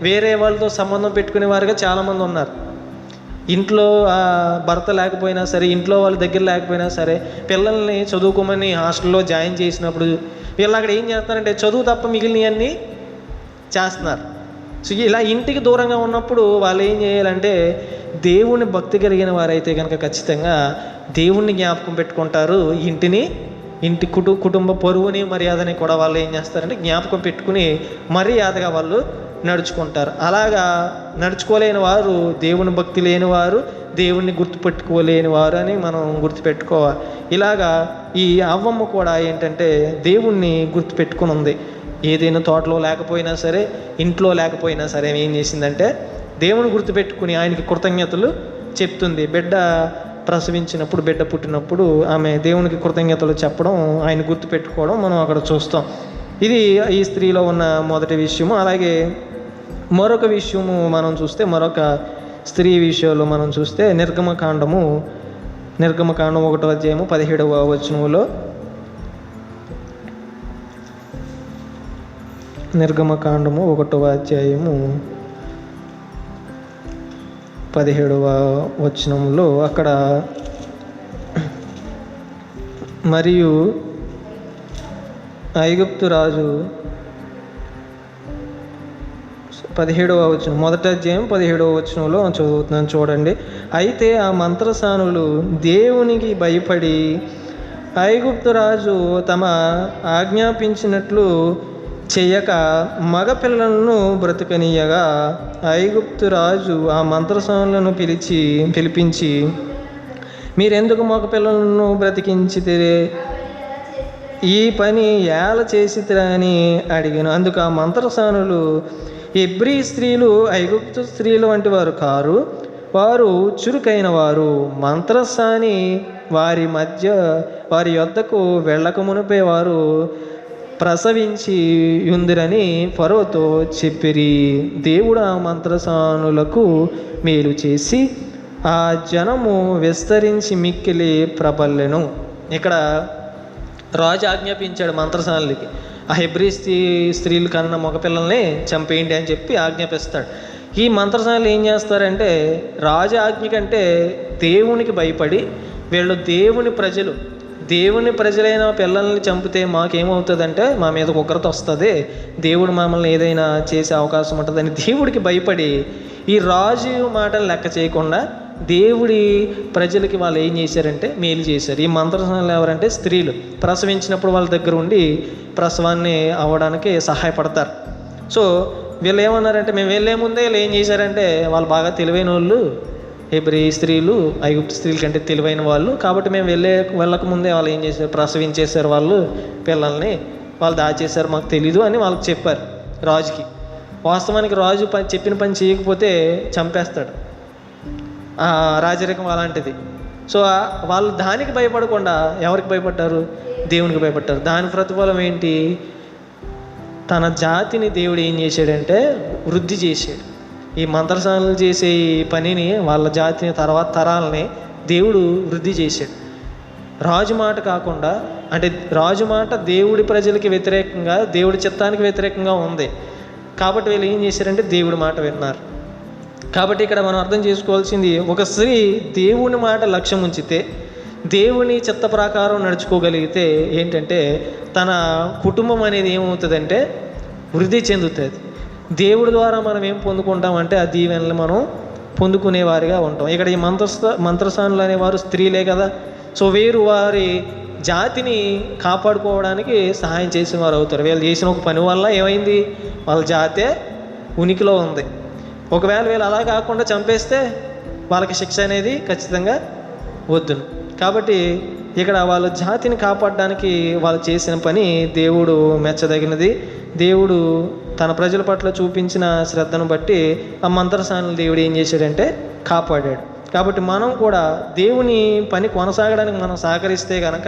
వేరే వాళ్ళతో సంబంధం పెట్టుకునే వారుగా చాలామంది ఉన్నారు. ఇంట్లో భర్త లేకపోయినా సరే, ఇంట్లో వాళ్ళ దగ్గర లేకపోయినా సరే, పిల్లల్ని చదువుకోమని హాస్టల్లో జాయిన్ చేసినప్పుడు వీళ్ళు అక్కడ ఏం చేస్తున్నారంటే చదువు తప్ప మిగిలినవన్నీ చేస్తున్నారు. సో ఇలా ఇంటికి దూరంగా ఉన్నప్పుడు వాళ్ళు ఏం చేయాలంటే, దేవుని భక్తి కలిగిన వారైతే కనుక ఖచ్చితంగా దేవుణ్ణి జ్ఞాపకం పెట్టుకుంటారు. ఇంటి కుటుంబ పరువుని మర్యాదని కూడా వాళ్ళు ఏం చేస్తారంటే జ్ఞాపకం పెట్టుకుని మర్యాదగా వాళ్ళు నడుచుకుంటారు. అలాగా నడుచుకోలేని వారు, దేవుని భక్తి లేని వారు, దేవుణ్ణి గుర్తుపెట్టుకోలేని వారు అని మనం గుర్తుపెట్టుకోవాలి. ఇలాగా ఈ అవ్వమ్మ కూడా ఏంటంటే దేవుణ్ణి గుర్తుపెట్టుకుని ఉంది. ఏదైనా తోటలో లేకపోయినా సరే, ఇంట్లో లేకపోయినా సరే ఏం చేసిందంటే దేవుని గుర్తుపెట్టుకుని ఆయనకి కృతజ్ఞతలు చెప్తుంది. బిడ్డ ప్రసవించినప్పుడు, బిడ్డ పుట్టినప్పుడు ఆమె దేవునికి కృతజ్ఞతలు చెప్పడం, ఆయన గుర్తుపెట్టుకోవడం మనం అక్కడ చూస్తాం. ఇది ఈ స్త్రీలో ఉన్న మొదటి విషయము. అలాగే మరొక విషయము మనం చూస్తే, మరొక స్త్రీ విషయంలో మనం చూస్తే నిర్గమకాండము 1వ అధ్యాయము 17వ వచనములో, నిర్గమకాండము 1వ అధ్యాయము 17వ వచనంలో అక్కడ మరియు ఐగుప్తు రాజు 17వ వచనం, మొదటి అధ్యాయం 17వ వచనంలో చదువుతున్నాను చూడండి. అయితే ఆ మంత్రసానులు దేవునికి భయపడి ఐగుప్తు రాజు తమ ఆజ్ఞాపించినట్లు చేయక మగపిల్లలను బ్రతకనీయగా ఐగుప్తు రాజు ఆ మంత్రసానులను పిలిపించి మీరెందుకు మగపిల్లలను బ్రతికించితే, ఈ పని ఏల చేసిరా అని అడిగాను. అందుకు ఆ మంత్రసానులు, హెబ్రీ స్త్రీలు ఐగుప్తు స్త్రీలు వంటి వారు కారు, వారు చురుకైన వారు. మంత్రసాని వారి యొద్దకు వెళ్ళక మునిపే వారు ప్రసవించి ఉందిరని ఫరోతో చెప్పిరి. దేవుడు ఆ మంత్రసానులకు మేలు చేసి ఆ జనము విస్తరించి మిక్కిలి ప్రబల్లెను. ఇక్కడ రాజు ఆజ్ఞాపించాడు మంత్రసానులకి, ఆ హెబ్రీ స్త్రీలు కన్నా మగపిల్లల్ని చంపేయండి అని చెప్పి ఆజ్ఞాపిస్తాడు. ఈ మంత్రసానులు ఏం చేస్తారంటే రాజు ఆజ్ఞ కంటే దేవునికి భయపడి, వీళ్ళు దేవుని ప్రజలైన పిల్లల్ని చంపితే మాకేమవుతుందంటే మా మీద ఉగ్రత వస్తుంది, దేవుడు మమ్మల్ని ఏదైనా చేసే అవకాశం ఉంటుందని దేవుడికి భయపడి ఈ రాజు మాటలు లెక్క చేయకుండా దేవుడి ప్రజలకి వాళ్ళు ఏం చేశారంటే మేలు చేశారు. ఈ మంత్రసానులు ఎవరంటే స్త్రీలు ప్రసవించినప్పుడు వాళ్ళ దగ్గర ఉండి ప్రసవాన్ని అవ్వడానికి సహాయపడతారు. సో వీళ్ళు ఏమన్నారంటే, మేము వెళ్ళే ముందే వీళ్ళు ఏం చేశారంటే, వాళ్ళు బాగా తెలివైన వాళ్ళు, హెబ్రీ స్త్రీలు ఐగుప్తు స్త్రీల కంటే తెలివైన వాళ్ళు, కాబట్టి మేము వెళ్ళకముందే వాళ్ళు ఏం చేశారు, ప్రసవించేశారు వాళ్ళు పిల్లల్ని, వాళ్ళు దాచేశారు, మాకు తెలీదు అని వాళ్ళకి చెప్పారు రాజుకి. వాస్తవానికి రాజు చెప్పిన పని చేయకపోతే చంపేస్తాడు, రాజరికం అలాంటిది. సో వాళ్ళు దానికి భయపడకుండా ఎవరికి భయపడ్డారు, దేవునికి భయపడ్డారు. దాని ప్రతిఫలం ఏంటి, తన జాతిని దేవుడు ఏం చేశాడంటే వృద్ధి చేశాడు. ఈ మంత్రసానులు చేసే ఈ పనిని, వాళ్ళ జాతిని, తర్వాత తరాలని దేవుడు వృద్ధి చేశాడు. రాజు మాట కాకుండా, అంటే రాజు మాట దేవుడి ప్రజలకి వ్యతిరేకంగా, దేవుడి చిత్తానికి వ్యతిరేకంగా ఉంది కాబట్టి వీళ్ళు ఏం చేశారంటే దేవుడి మాట విన్నారు. కాబట్టి ఇక్కడ మనం అర్థం చేసుకోవాల్సింది, ఒక స్త్రీ దేవుని మాట లక్ష్యం ఉంచితే, దేవుని చిత్త ప్రకారం నడుచుకోగలిగితే ఏంటంటే తన కుటుంబం అనేది ఏమవుతుందంటే వృద్ధి చెందుతుంది. దేవుడి ద్వారా మనం ఏం పొందుకుంటామంటే ఆ దీవెనలు మనం పొందుకునేవారిగా ఉంటాం. ఇక్కడ ఈ మంత్రసానులు అనేవారు స్త్రీలే కదా. సో వీరు వారి జాతిని కాపాడుకోవడానికి సహాయం చేసిన వారు అవుతారు. వీళ్ళు చేసిన ఒక పని వల్ల ఏమైంది, వాళ్ళ జాతే ఉనికిలో ఉంది. ఒకవేళ వీళ్ళు అలా కాకుండా చంపేస్తే వాళ్ళకి శిక్ష అనేది ఖచ్చితంగా వద్దును. కాబట్టి ఇక్కడ వాళ్ళ జాతిని కాపాడడానికి వాళ్ళు చేసిన పని దేవుడు మెచ్చదగినది. దేవుడు తన ప్రజల పట్ల చూపించిన శ్రద్ధను బట్టి ఆ మంత్రసానులు దేవుడు ఏం చేశాడంటే కాపాడాడు. కాబట్టి మనం కూడా దేవుని పని కొనసాగడానికి మనం సహకరిస్తే కనుక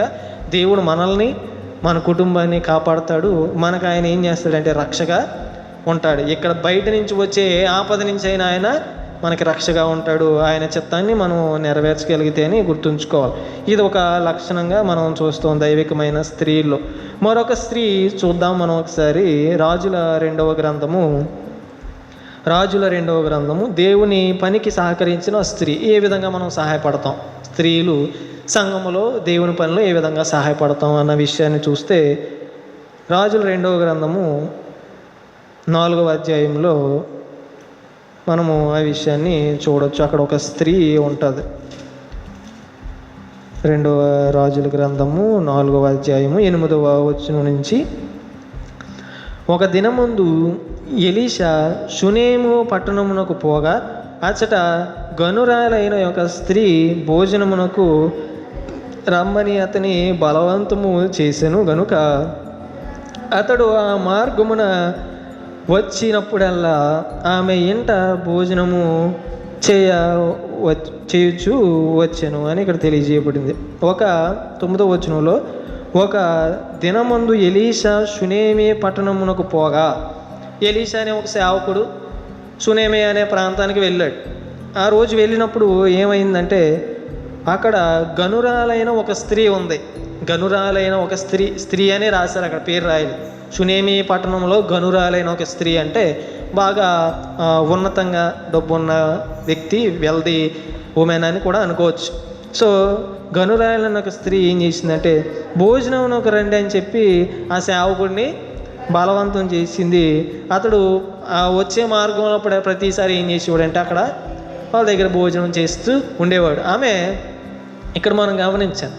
దేవుడు మనల్ని, మన కుటుంబాన్ని కాపాడుతాడు. మనకు ఆయన ఏం చేస్తాడంటే రక్షగా ఉంటాడు. ఇక్కడ బయట నుంచి వచ్చే ఆపద నుంచి అయినా ఆయన మనకి రక్షగా ఉంటాడు. ఆయన చిత్తాన్ని మనం నెరవేర్చగలిగితే అని గుర్తుంచుకోవాలి. ఇది ఒక లక్షణంగా మనం చూస్తాం దైవికమైన స్త్రీల్లో. మరొక స్త్రీ చూద్దాం మనం ఒకసారి. రాజుల రెండవ గ్రంథము దేవుని పనికి సహకరించిన స్త్రీ. ఏ విధంగా మనం సహాయపడతాం, స్త్రీలు సంఘములో దేవుని పనిలో ఏ విధంగా సహాయపడతాం అన్న విషయాన్ని చూస్తే, రాజుల రెండవ గ్రంథము 4వ అధ్యాయంలో మనము ఆ విషయాన్ని చూడవచ్చు. అక్కడ ఒక స్త్రీ ఉంటుంది. రాజుల గ్రంథము 4వ అధ్యాయము 8వ వచనం నుంచి, ఒక దినముందు ఎలీషా షునేము పట్టణమునకు పోగా అచ్చట గనురాలైన ఒక స్త్రీ భోజనమునకు రమ్మని అతని బలవంతము చేసెను గనుక అతడు ఆ మార్గమున వచ్చినప్పుడల్లా ఆమె ఇంట భోజనము చేయుచు వచ్చెను అని ఇక్కడ తెలియజేయబడింది. 9వ వచనంలో, ఒక దినమందు ఎలీషా షునేమి పట్టణమునకు పోగా, ఎలీషా అనే ఒక సేవకుడు షునేమి అనే ప్రాంతానికి వెళ్ళాడు. ఆ రోజు వెళ్ళినప్పుడు ఏమైందంటే అక్కడ గనురాలైన ఒక స్త్రీ ఉంది. గనురాలైన ఒక స్త్రీ అని రాశారు, అక్కడ పేరు రాయాలి. షునేమి పట్టణంలో గనురాలైన ఒక స్త్రీ అంటే బాగా ఉన్నతంగా డబ్బున్న వ్యక్తి, వెల్దీ ఉమెన్ అని కూడా అనుకోవచ్చు. సో గనురాలైన ఒక స్త్రీ ఏం చేసిందంటే భోజనం ఒక రండి అని చెప్పి ఆ సేవకుడిని బలవంతం చేసింది. అతడు వచ్చే మార్గంలో ప్రతిసారి ఏం చేసేవాడంటే అక్కడ వాళ్ళ దగ్గర భోజనం చేస్తూ ఉండేవాడు. ఆమె ఇక్కడ మనం గమనించాం,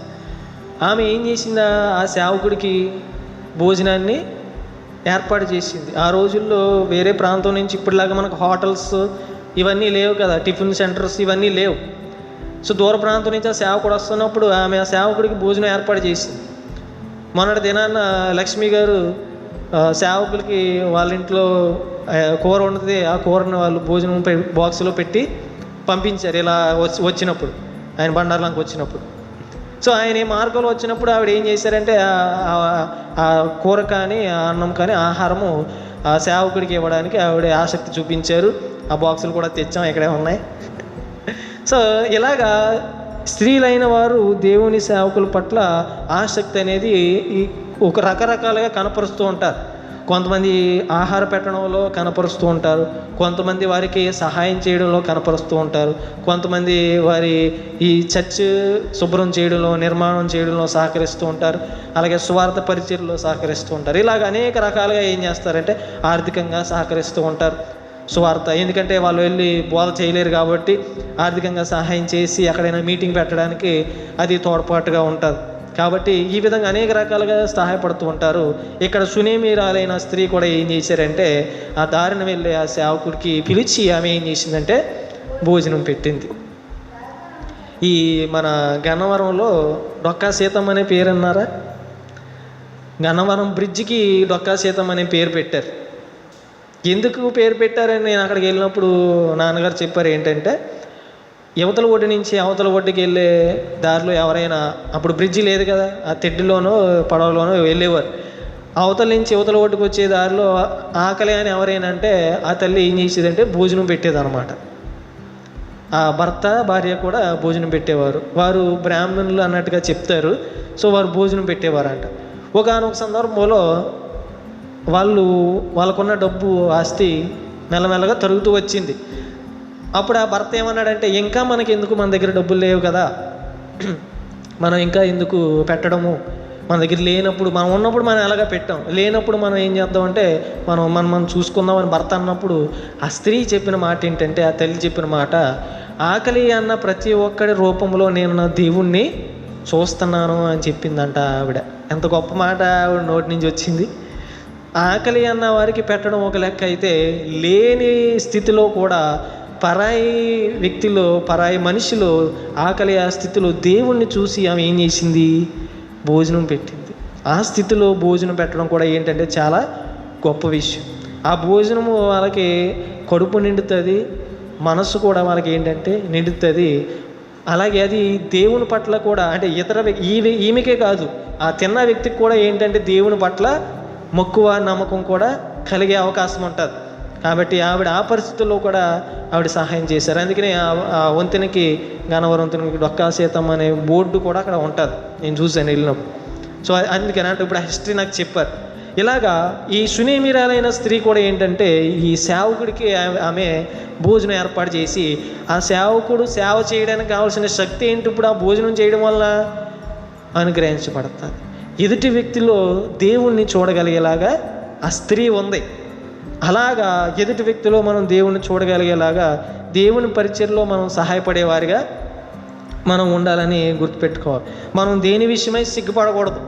ఆమె ఏం చేసిందా, ఆ సేవకుడికి భోజనాన్ని ఏర్పాటు చేసింది. ఆ రోజుల్లో వేరే ప్రాంతం నుంచి ఇప్పటిలాగా మనకు హోటల్స్ ఇవన్నీ లేవు కదా, టిఫిన్ సెంటర్స్ ఇవన్నీ లేవు. సో దూర ప్రాంతం నుంచి ఆ సేవకుడు వస్తున్నప్పుడు ఆమె ఆ సేవకుడికి భోజనం ఏర్పాటు చేసింది. మొన్నటి దినాన్న లక్ష్మి గారు సేవకులకి వాళ్ళ ఇంట్లో కూర వండితే ఆ కూరను వాళ్ళు భోజనం బాక్స్లో పెట్టి పంపించారు. ఇలా వచ్చినప్పుడు ఆయన బండార్లంకి వచ్చినప్పుడు, సో ఆయన ఈ మార్గంలో వచ్చినప్పుడు ఆవిడ ఏం చేశారంటే ఆ కూర కానీ ఆ అన్నం కానీ ఆహారము ఆ సేవకుడికి ఇవ్వడానికి ఆవిడ ఆసక్తి చూపించారు. ఆ బాక్సులు కూడా తెచ్చాం, ఇక్కడే ఉన్నాయి. సో ఇలాగా స్త్రీలైన వారు దేవుని సేవకుల పట్ల ఆసక్తి అనేది ఒక రకరకాలుగా కనపరుస్తూ ఉంటారు. కొంతమంది ఆహార పెట్టడంలో కనపరుస్తూ ఉంటారు, కొంతమంది వారికి సహాయం చేయడంలో కనపరుస్తూ ఉంటారు, కొంతమంది వారి ఈ చర్చ్ శుభ్రం చేయడంలో, నిర్మాణం చేయడంలో సహకరిస్తూ ఉంటారు, అలాగే సువార్త పరిచర్యలో సహకరిస్తూ ఉంటారు. ఇలాగ అనేక రకాలుగా ఏం చేస్తారంటే ఆర్థికంగా సహకరిస్తూ ఉంటారు సువార్త. ఎందుకంటే వాళ్ళు వెళ్ళి బోధ చేయలేరు కాబట్టి ఆర్థికంగా సహాయం చేసి ఎక్కడైనా మీటింగ్ పెట్టడానికి అది తోడ్పాటుగా ఉంటుంది. కాబట్టి ఈ విధంగా అనేక రకాలుగా సహాయపడుతూ ఉంటారు. ఇక్కడ షునేమీరాలైన స్త్రీ కూడా ఏం చేశారంటే ఆ దారిన వెళ్ళే ఆ సేవకుడికి పిలిచి ఆమె ఏం చేసిందంటే భోజనం పెట్టింది. ఈ మన గన్నవరంలో డొక్కా సీతమ్మ అనే పేరు అన్నారా? గన్నవరం బ్రిడ్జికి డొక్కా సీతమ్మ అనే పేరు పెట్టారు. ఎందుకు పేరు పెట్టారని నేను అక్కడికి వెళ్ళినప్పుడు నాన్నగారు చెప్పారు ఏంటంటే, యువతల ఒడ్డు నుంచి అవతల ఒడ్డుకి వెళ్ళే దారిలో ఎవరైనా, అప్పుడు బ్రిడ్జి లేదు కదా, ఆ తెడ్డులోనో పడవలోనో వెళ్ళేవారు. అవతల నుంచి యువతల ఒడ్డుకు వచ్చే దారిలో ఆకలి అని ఎవరైనా అంటే ఆ తల్లి ఏం చేసేదంటే భోజనం పెట్టేదన్నమాట. ఆ భర్త భార్య కూడా భోజనం పెట్టేవారు. వారు బ్రాహ్మణులు అన్నట్టుగా చెప్తారు. సో వారు భోజనం పెట్టేవారంట. ఒకానొక సందర్భంలో వాళ్ళకున్న డబ్బు ఆస్తి మెల్లమెల్లగా తరుగుతూ వచ్చింది. అప్పుడు ఆ భర్త ఏమన్నాడంటే, ఇంకా మనకి ఎందుకు, మన దగ్గర డబ్బులు లేవు కదా, మనం ఇంకా ఎందుకు పెట్టడము, మన దగ్గర లేనప్పుడు, మనం ఉన్నప్పుడు మనం ఎలాగా పెట్టాం, లేనప్పుడు మనం ఏం చేద్దామంటే మనం చూసుకుందామని భర్త అన్నప్పుడు ఆ స్త్రీ చెప్పిన మాట ఏంటంటే, ఆ తల్లి చెప్పిన మాట, ఆకలి అన్న ప్రతి ఒక్కడి రూపంలో నేను నా దేవుణ్ణి చూస్తున్నాను అని చెప్పిందంట ఆవిడ. ఎంత గొప్ప మాట ఆవిడ నోటి నుంచి వచ్చింది. ఆకలి అన్న వారికి పెట్టడం ఒక లెక్క అయితే, లేని స్థితిలో కూడా పరాయి వ్యక్తిలో, పరాయి మనిషిలో ఆకలి ఆ స్థితిలో దేవుణ్ణి చూసి ఆమె ఏం చేసింది, భోజనం పెట్టింది. ఆ స్థితిలో భోజనం పెట్టడం కూడా ఏంటంటే చాలా గొప్ప విషయం. ఆ భోజనము వాళ్ళకి కడుపు నిండుతుంది, మనసు కూడా వాళ్ళకి ఏంటంటే నిండుతుంది. అలాగే అది దేవుని పట్ల కూడా, అంటే ఈమెకే కాదు, ఆ తిన్న వ్యక్తికి కూడా ఏంటంటే దేవుని పట్ల మక్కువ నమ్మకం కూడా కలిగే అవకాశం ఉంటుంది. కాబట్టి ఆవిడ ఆ పరిస్థితుల్లో కూడా ఆవిడ సహాయం చేశారు. అందుకనే ఆ వంతెనకి, గన్నవరం వంతెనకి డొక్కా సీతమ్మ అనే బోర్డు కూడా అక్కడ ఉంటుంది, నేను చూశాను వెళ్ళినప్పుడు. సో అందుకని అంటే ఇప్పుడు ఆ హిస్టరీ నాకు చెప్పారు. ఇలాగా ఈ షునేమీరాలైన స్త్రీ కూడా ఏంటంటే ఈ సేవకుడికి ఆమె భోజనం ఏర్పాటు చేసి, ఆ సేవకుడు సేవ చేయడానికి కావాల్సిన శక్తి ఏంటి, ఇప్పుడు ఆ భోజనం చేయడం వల్ల అనుగ్రహించబడుతుంది. ఎదుటి వ్యక్తిలో దేవుణ్ణి చూడగలిగేలాగా ఆ స్త్రీ ఉంది. అలాగా ఎదుటి వ్యక్తిలో మనం దేవుణ్ణి చూడగలిగేలాగా దేవుని పరిచర్లో మనం సహాయపడేవారిగా మనం ఉండాలని గుర్తుపెట్టుకోవాలి. మనం దేని విషయమై సిగ్గుపడకూడదు.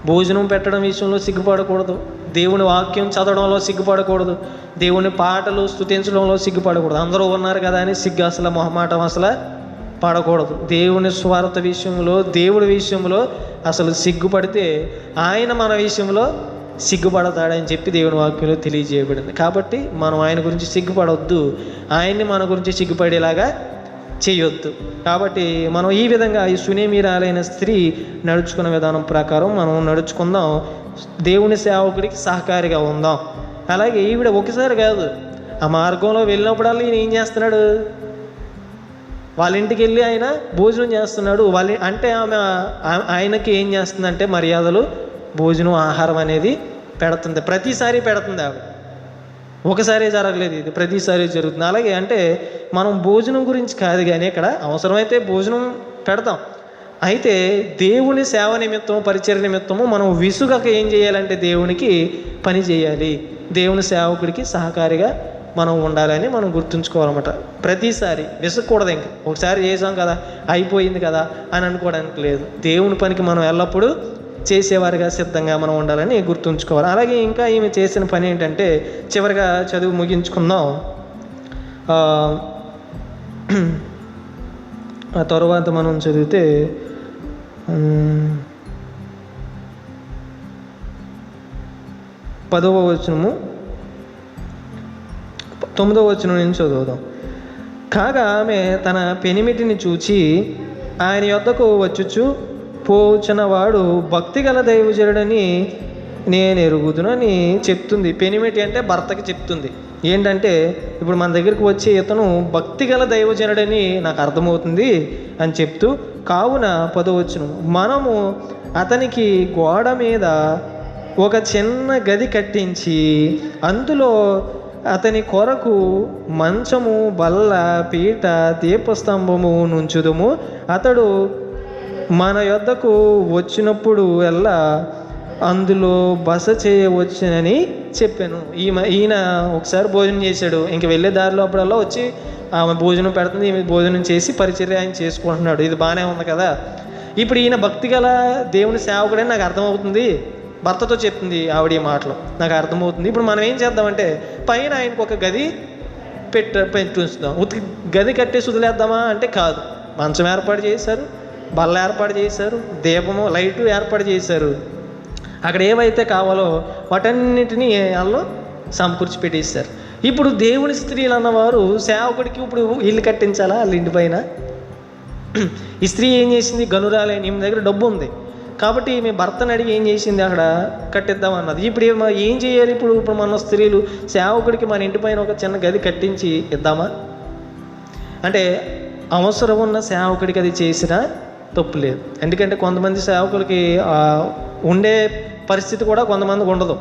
భోజనం పెట్టడం విషయంలో సిగ్గుపడకూడదు, దేవుని వాక్యం చదవడంలో సిగ్గుపడకూడదు, దేవుని పాటలు స్తుతించడంలో సిగ్గుపడకూడదు. అందరూ ఉన్నారు కదా అని సిగ్గు అసలు మొహమాటం అసలు పడకూడదు. దేవుని స్వార్థ విషయంలో, దేవుడి విషయంలో అసలు సిగ్గుపడితే ఆయన మన విషయంలో సిగ్గుపడతాడని చెప్పి దేవుని వాక్యంలో తెలియజేయబడింది. కాబట్టి మనం ఆయన గురించి సిగ్గుపడవద్దు, ఆయన్ని మన గురించి సిగ్గుపడేలాగా చేయొద్దు. కాబట్టి మనం ఈ విధంగా ఈ సునేమిరాలైన స్త్రీ నడుచుకున్న విధానం ప్రకారం మనం నడుచుకుందాం, దేవుని సేవకుడికి సహకారిగా ఉందాం. అలాగే ఈవిడ ఒకసారి కాదు, ఆ మార్గంలో వెళ్ళినప్పుడల్లా ఈయన ఏం చేస్తున్నాడు, వాళ్ళ ఇంటికి వెళ్ళి ఆయన భోజనం చేస్తున్నాడు. అంటే ఆమె ఆయనకి ఏం చేస్తుందంటే మర్యాదలు, భోజనం, ఆహారం అనేది పెడుతుంది. ప్రతిసారి పెడుతుంది ఆవిడ, ఒకసారి జరగలేదు, ఇది ప్రతిసారి జరుగుతుంది. అలాగే అంటే మనం భోజనం గురించి కాదు కానీ ఇక్కడ అవసరమైతే భోజనం పెడతాం. అయితే దేవుని సేవ నిమిత్తం, పరిచర్య నిమిత్తము మనం విసుగక ఏం చేయాలంటే దేవునికి పని చేయాలి, దేవుని సేవకుడికి సహకారిగా మనం ఉండాలని మనం గుర్తుంచుకోవాలన్నమాట. ప్రతిసారి విసుగకూడదు. ఇంకా ఒకసారి చేసాం కదా, అయిపోయింది కదా అని అనుకోవడానికి లేదు. దేవుని పనికి మనం ఎల్లప్పుడూ చేసేవారిగా సిద్ధంగా మనం ఉండాలని గుర్తుంచుకోవాలి. అలాగే ఇంకా ఈమె చేసిన పని ఏంటంటే, చివరిగా చదువు ముగించుకుందాం. ఆ తర్వాత మనం చదివితే 10వ వచనము 9వ వచనం నుంచి చదువుదాం. కాగా ఆమె తన పెనిమిటిని చూచి ఆయన యొద్దకు వచ్చుచు, పోచునవాడు భక్తిగల దైవజనుడని నేను ఎరుగుదునని చెప్తుంది. పెనిమిటి అంటే భర్తకి చెప్తుంది. ఏంటంటే ఇప్పుడు మన దగ్గరికి వచ్చే ఇతను భక్తిగల దైవజనుడని నాకు అర్థమవుతుంది అని చెప్తూ, కావున 10వ వచనం, మనము అతనికి గోడ మీద ఒక చిన్న గది కట్టించి అందులో అతని కొరకు మంచము, బల్ల, పీట, దీపస్తంభము నుంచుదుము. అతడు మన యొద్దకు వచ్చినప్పుడు ఎల్లా అందులో బస చేయవచ్చునని చెప్పాను. ఈయన ఒకసారి భోజనం చేశాడు, ఇంక వెళ్ళే దారిలో అప్పుడల్లా వచ్చి ఆమె భోజనం పెడుతుంది, ఈమె భోజనం చేసి పరిచర్య ఆయన చేసుకుంటున్నాడు. ఇది బాగానే ఉంది కదా. ఇప్పుడు ఈయన భక్తి గల దేవుని సేవకుడని నాకు అర్థమవుతుంది, భర్తతో చెప్తుంది ఆవిడ ఈ మాటలు, నాకు అర్థమవుతుంది. ఇప్పుడు మనం ఏం చేద్దామంటే పైన ఆయనకు ఒక గది పెట్టుంచుదాం. గది కట్టేసి వదిలేద్దామా అంటే కాదు. మంచం ఏర్పాటు చేశారు, బల్ల ఏర్పాటు చేశారు, దీపము, లైటు ఏర్పాటు చేశారు. అక్కడ ఏవైతే కావాలో వాటన్నిటినీ వాళ్ళు సమకూర్చి పెట్టేశారు. ఇప్పుడు దేవుని స్త్రీలు అన్నవారు సేవకుడికి ఇప్పుడు ఇల్లు కట్టించాలా వాళ్ళ ఇంటి పైన? ఈ స్త్రీ ఏం చేసింది, గనురాలేని, ఈమె దగ్గర డబ్బు ఉంది కాబట్టి ఈమె భర్తను అడిగి ఏం చేసింది, అక్కడ కట్టిద్దాం అన్నది. ఇప్పుడు ఏం చేయాలి? ఇప్పుడు మన స్త్రీలు సేవకుడికి మన ఇంటి పైన ఒక చిన్న గది కట్టించి ఇద్దామా అంటే అవసరం ఉన్న సేవకుడికి అది చేసినా తప్పు లేదు. ఎందుకంటే కొంతమంది సేవకులకి ఉండే పరిస్థితి కూడా కొంతమందికి ఉండదు.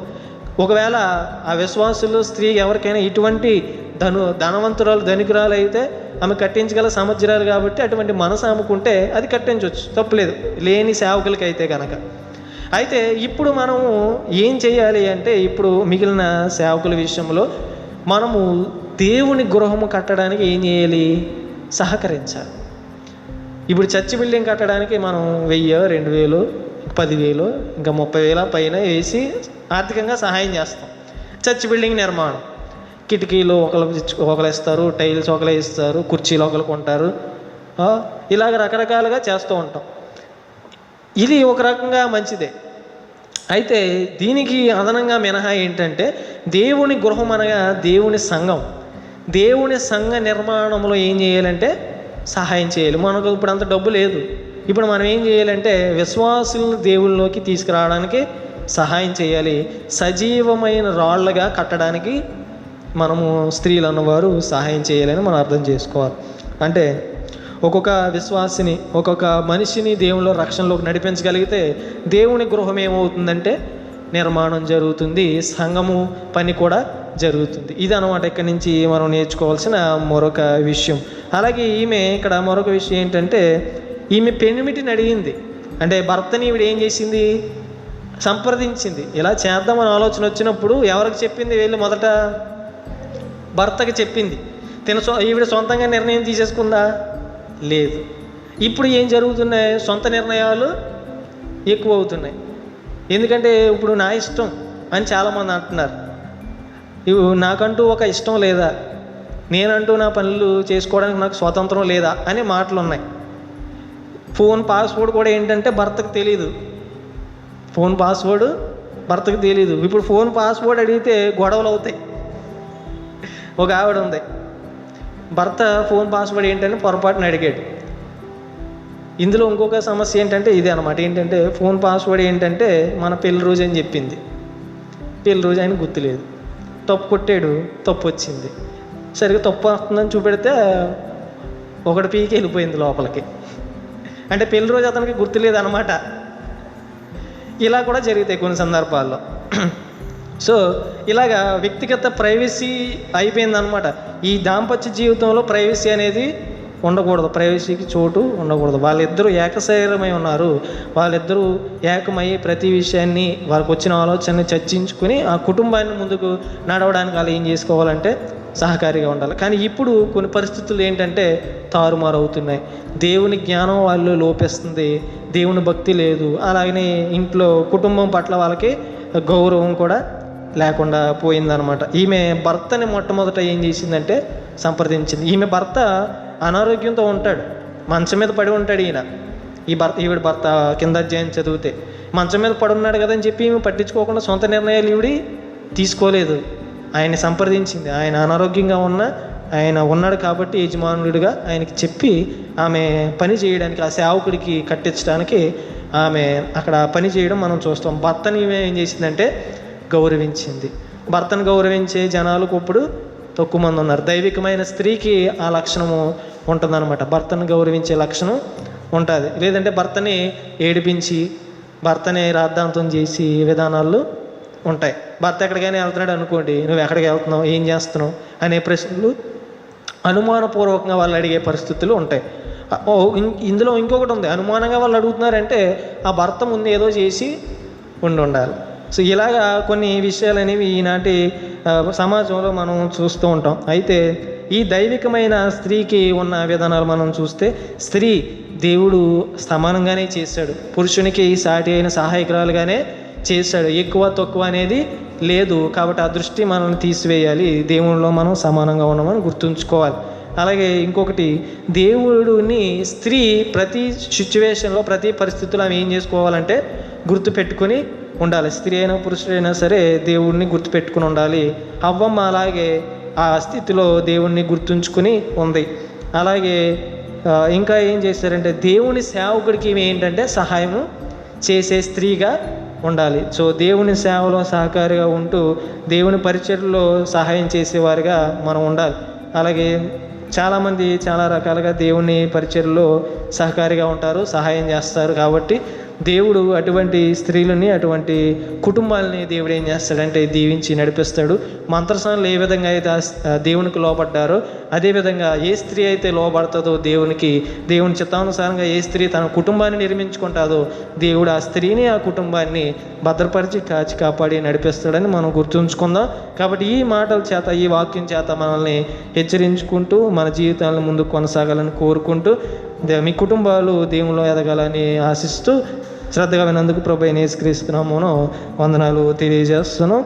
ఒకవేళ ఆ విశ్వాసులు స్త్రీ ఎవరికైనా ఇటువంటి ధనవంతురాలు, ధనికురాలు అయితే ఆమె కట్టించగల సామర్థ్యాలు కాబట్టి అటువంటి మనసు ఆమెకుంటే అది కట్టించవచ్చు, తప్పులేదు, లేని సేవకులకి అయితే కనుక. అయితే ఇప్పుడు మనము ఏం చేయాలి అంటే, ఇప్పుడు మిగిలిన సేవకుల విషయంలో మనము దేవుని గృహము కట్టడానికి ఏం చేయాలి, సహకరించాలి. ఇప్పుడు చర్చి బిల్డింగ్ కట్టడానికి మనం 1000, 2000, 10,000, ఇంకా 30,000 పైన వేసి ఆర్థికంగా సహాయం చేస్తాం. చర్చి బిల్డింగ్ నిర్మాణం, కిటికీలు ఒకరు ఇస్తారు, టైల్స్ ఒకరు ఇస్తారు, కుర్చీలు ఒకరు కొంటారు, ఇలాగ రకరకాలుగా చేస్తూ ఉంటాం. ఇది ఒక రకంగా మంచిదే. అయితే దీనికి అదనంగా మినహా ఏంటంటే దేవుని గృహం అనగా దేవుని సంఘం, దేవుని సంఘ నిర్మాణంలో ఏం చేయాలంటే సహాయం చేయాలి. మనకు ఇప్పుడు అంత డబ్బు లేదు. ఇప్పుడు మనం ఏం చేయాలంటే విశ్వాసులను దేవుళ్ళలోకి తీసుకురావడానికి సహాయం చేయాలి. సజీవమైన రాళ్ళగా కట్టడానికి మనము స్త్రీలు అన్నవారు సహాయం చేయాలని మనం అర్థం చేసుకోవాలి. అంటే ఒక్కొక్క విశ్వాసిని, ఒక్కొక్క మనిషిని దేవుళ్ళో రక్షణలోకి నడిపించగలిగితే దేవుని గృహం ఏమవుతుందంటే నిర్మాణం జరుగుతుంది, సంఘము పని కూడా జరుగుతుంది. ఇది అన్నమాట ఇక్కడి నుంచి మనం నేర్చుకోవాల్సిన మరొక విషయం. అలాగే ఈమె ఇక్కడ మరొక విషయం ఏంటంటే, ఈమె పెనిమిటిని అడిగింది. అంటే భర్తని ఈవిడ ఏం చేసింది, సంప్రదించింది. ఇలా చేద్దామని ఆలోచన వచ్చినప్పుడు ఎవరికి చెప్పింది, వెళ్ళి మొదట భర్తకి చెప్పింది. ఈవిడ సొంతంగా నిర్ణయం తీసేసుకుందా? లేదు. ఇప్పుడు ఏం జరుగుతున్నాయి, సొంత నిర్ణయాలు ఎక్కువ అవుతున్నాయి. ఎందుకంటే ఇప్పుడు నా ఇష్టం, అని చాలామంది అంటున్నారు. ఇవి నాకంటూ ఒక ఇష్టం లేదా, నేనంటూ నా పనులు చేసుకోవడానికి నాకు స్వాతంత్రం లేదా అనే మాటలు ఉన్నాయి. ఫోన్ పాస్వర్డ్ కూడా ఏంటంటే భర్తకు తెలీదు. ఫోన్ పాస్వర్డ్ భర్తకు తెలీదు. ఇప్పుడు ఫోన్ పాస్వర్డ్ అడిగితే గొడవలు అవుతాయి. ఒక ఆవిడ ఉంది, భర్త ఫోన్ పాస్వర్డ్ ఏంటని పొరపాటున అడిగాడు. ఇందులో ఇంకొక సమస్య ఏంటంటే ఇదే అనమాట. ఏంటంటే ఫోన్ పాస్వర్డ్ ఏంటంటే మన పెళ్లి రోజు అని చెప్పింది. పెళ్లి రోజు ఆయన గుర్తులేదు, తప్పు కొట్టాడు, తప్పు వచ్చింది. సరిగ్గా తప్పు వస్తుందని చూపెడితే ఒకటి పీకి వెళ్ళిపోయింది లోపలికి. అంటే పెళ్లి రోజు అతనికి గుర్తులేదు అనమాట. ఇలా కూడా జరుగుతాయి కొన్ని సందర్భాల్లో. సో ఇలాగా వ్యక్తిగత ప్రైవసీ అయిపోయిందనమాట. ఈ దాంపత్య జీవితంలో ప్రైవసీ అనేది ఉండకూడదు, ప్రైవసీకి చోటు ఉండకూడదు. వాళ్ళిద్దరూ ఏకశరీరమై ఉన్నారు. వాళ్ళిద్దరూ ఏకమై ప్రతి విషయాన్ని వారికి వచ్చిన ఆలోచనని చర్చించుకుని ఆ కుటుంబాన్ని ముందుకు నడవడానికి వాళ్ళు ఏం చేసుకోవాలంటే సహకారిగా ఉండాలి. కానీ ఇప్పుడు కొన్ని పరిస్థితులు ఏంటంటే తారుమారు అవుతున్నాయి. దేవుని జ్ఞానం వాళ్ళు లోపిస్తుంది, దేవుని భక్తి లేదు. అలాగనే ఇంట్లో కుటుంబం పట్ల వాళ్ళకి గౌరవం కూడా లేకుండా పోయిందనమాట. ఈమె భర్తని మొట్టమొదట ఏం చేసిందంటే సంప్రదించింది. ఈమె భర్త అనారోగ్యంతో ఉంటాడు, మంచం మీద పడి ఉంటాడు. ఈవిడ భర్త కింద అధ్యాయం చదివితే మంచం మీద పడి ఉన్నాడు కదా అని చెప్పి ఈమె పట్టించుకోకుండా సొంత నిర్ణయాలు ఈవిడి తీసుకోలేదు. ఆయన్ని సంప్రదించింది. ఆయన అనారోగ్యంగా ఆయన ఉన్నాడు కాబట్టి యజమానుడిగా ఆయనకి చెప్పి ఆమె పని చేయడానికి, ఆ సేవకుడికి కట్టించడానికి ఆమె అక్కడ పని చేయడం మనం చూస్తాం. భర్తని ఏం చేసిందంటే గౌరవించింది. భర్తను గౌరవించే జనాలకు ఇప్పుడు తక్కువ మంది ఉన్నారు. దైవికమైన స్త్రీకి ఆ లక్షణము ఉంటుందన్నమాట. భర్తను గౌరవించే లక్షణం ఉంటుంది. లేదంటే భర్తని ఏడిపించి భర్తని రాద్ధాంతం చేసి విధానాలు ఉంటాయి. భర్త ఎక్కడికైనా వెళ్తున్నాడు అనుకోండి, నువ్వు ఎక్కడికి వెళ్తున్నావు, ఏం చేస్తున్నావు అనే ప్రశ్నలు అనుమానపూర్వకంగా వాళ్ళు అడిగే పరిస్థితులు ఉంటాయి. ఇందులో ఇంకొకటి ఉంది, అనుమానంగా వాళ్ళు అడుగుతున్నారంటే ఆ భర్త ముందు ఏదో చేసి ఉండాలి. సో ఇలాగా కొన్ని విషయాలు అనేవి ఈనాటి సమాజంలో మనం చూస్తూ ఉంటాం. అయితే ఈ దైవికమైన స్త్రీకి ఉన్న విధానాలు మనం చూస్తే, స్త్రీ దేవుడు సమానంగానే చేశాడు, పురుషునికి సాటి అయిన సహాయకురాలుగానే చేశాడు. ఎక్కువ తక్కువ అనేది లేదు. కాబట్టి ఆ దృష్టి మనల్ని తీసివేయాలి. దేవునిలో మనం సమానంగా ఉన్నామని గుర్తుంచుకోవాలి. అలాగే ఇంకొకటి, దేవుడిని స్త్రీ ప్రతి సిచ్యువేషన్లో ప్రతి పరిస్థితుల్లో ఆమె ఏం చేసుకోవాలంటే గుర్తుపెట్టుకొని ఉండాలి. స్త్రీ అయినా పురుషుడైనా సరే దేవుడిని గుర్తుపెట్టుకుని ఉండాలి. అవ్వమ్మ అలాగే ఆ స్థితిలో దేవుణ్ణి గుర్తుంచుకుని ఉంది. అలాగే ఇంకా ఏం చేశారంటే దేవుని సేవకుడికి ఏంటంటే సహాయం చేసే స్త్రీగా ఉండాలి. సో దేవుని సేవలో సహకారిగా ఉంటూ దేవుని పరిచర్యలో సహాయం చేసేవారిగా మనం ఉండాలి. అలాగే చాలామంది చాలా రకాలుగా దేవుని పరిచర్యలో సహకారిగా ఉంటారు, సహాయం చేస్తారు. కాబట్టి దేవుడు అటువంటి స్త్రీలని, అటువంటి కుటుంబాలని దేవుడు ఏం చేస్తాడంటే దీవించి నడిపిస్తాడు. మంత్రసానులు ఏ విధంగా అయితే దేవునికి లోబడ్డారో అదేవిధంగా ఏ స్త్రీ అయితే లోబడుతుందో దేవుని చిత్తానుసారంగా ఏ స్త్రీ తన కుటుంబాన్ని నిర్మించుకుంటుందో దేవుడు ఆ స్త్రీని, ఆ కుటుంబాన్ని భద్రపరిచి కాపాడి నడిపిస్తాడని మనం గుర్తుంచుకుందాం. కాబట్టి ఈ మాటల చేత, ఈ వాక్యం చేత మనల్ని హెచ్చరించుకుంటూ మన జీవితాలను ముందుకు కొనసాగాలని కోరుకుంటూ మీ కుటుంబాలు దేవునిలో ఎదగాలని ఆశిస్తూ శ్రద్ధగా విన్నందుకు ప్రభువైన యేసుక్రీస్తు నామమున వందనాలు తెలియజేస్తున్నాం.